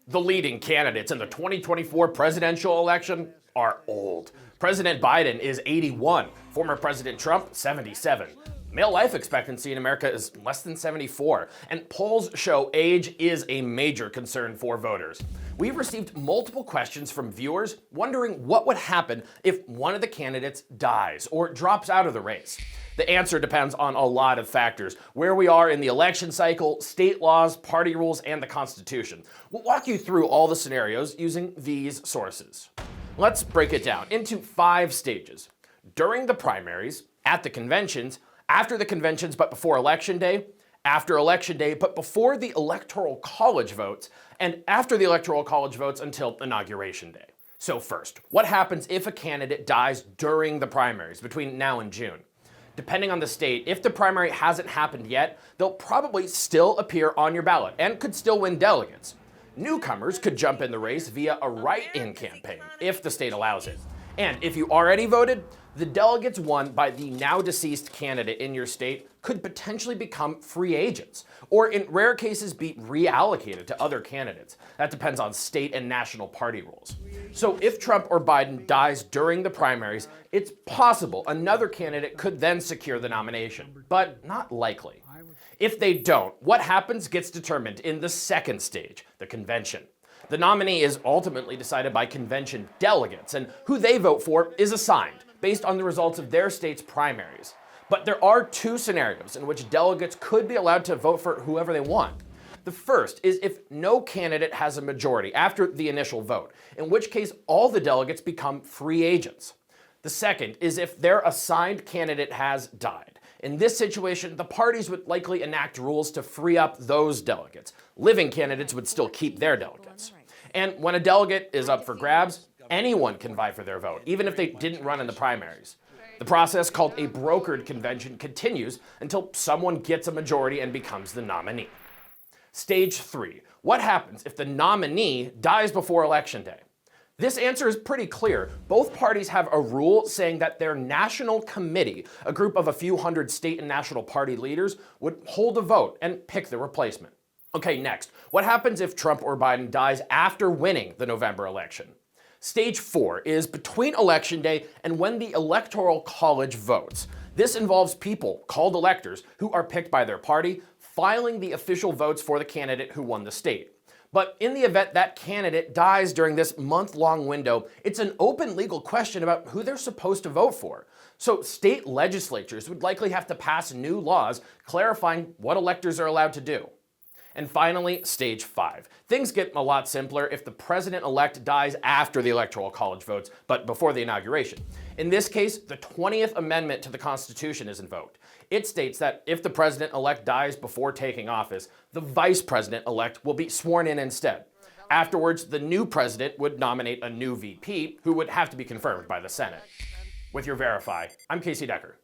The leading candidates in the 2024 presidential election are old. President Biden is 81, former President Trump, 77. Male life expectancy in America is less than 74, and polls show age is a major concern for voters. We've received multiple questions from viewers wondering what would happen if one of the candidates dies or drops out of the race. The answer depends on a lot of factors: where we are in the election cycle, state laws, party rules, and the Constitution. We'll walk you through all the scenarios using these sources. Let's break it down into 5 stages: during the primaries, at the conventions, after the conventions but before Election Day, after Election Day but before the Electoral College votes, and after the Electoral College votes until Inauguration Day. So first, what happens if a candidate dies during the primaries between now and June? Depending on the state, if the primary hasn't happened yet, they'll probably still appear on your ballot and could still win delegates. Newcomers could jump in the race via a write-in campaign, if the state allows it. And if you already voted, the delegates won by the now deceased candidate in your state could potentially become free agents, or in rare cases be reallocated to other candidates. That depends on state and national party rules. So if Trump or Biden dies during the primaries, it's possible another candidate could then secure the nomination, but not likely. If they don't, what happens gets determined in the second stage, the convention. The nominee is ultimately decided by convention delegates, and who they vote for is assigned based on the results of their state's primaries. But there are 2 scenarios in which delegates could be allowed to vote for whoever they want. The first is if no candidate has a majority after the initial vote, in which case all the delegates become free agents. The second is if their assigned candidate has died. In this situation, the parties would likely enact rules to free up those delegates. Living candidates would still keep their delegates. And when a delegate is up for grabs, anyone can vie for their vote, even if they didn't run in the primaries. The process, called a brokered convention, continues until someone gets a majority and becomes the nominee. Stage 3. What happens if the nominee dies before Election Day? This answer is pretty clear. Both parties have a rule saying that their national committee, a group of a few hundred state and national party leaders, would hold a vote and pick the replacement. Okay, next. What happens if Trump or Biden dies after winning the November election? Stage 4 is between Election Day and when the Electoral College votes. This involves people, called electors, who are picked by their party, filing the official votes for the candidate who won the state. But in the event that candidate dies during this month-long window, it's an open legal question about who they're supposed to vote for. So state legislatures would likely have to pass new laws clarifying what electors are allowed to do. And finally, stage 5. Things get a lot simpler if the president-elect dies after the Electoral College votes, but before the inauguration. In this case, the 20th Amendment to the Constitution is invoked. It states that if the president-elect dies before taking office, the vice president-elect will be sworn in instead. Afterwards, the new president would nominate a new VP who would have to be confirmed by the Senate. With your Verify, I'm Casey Decker.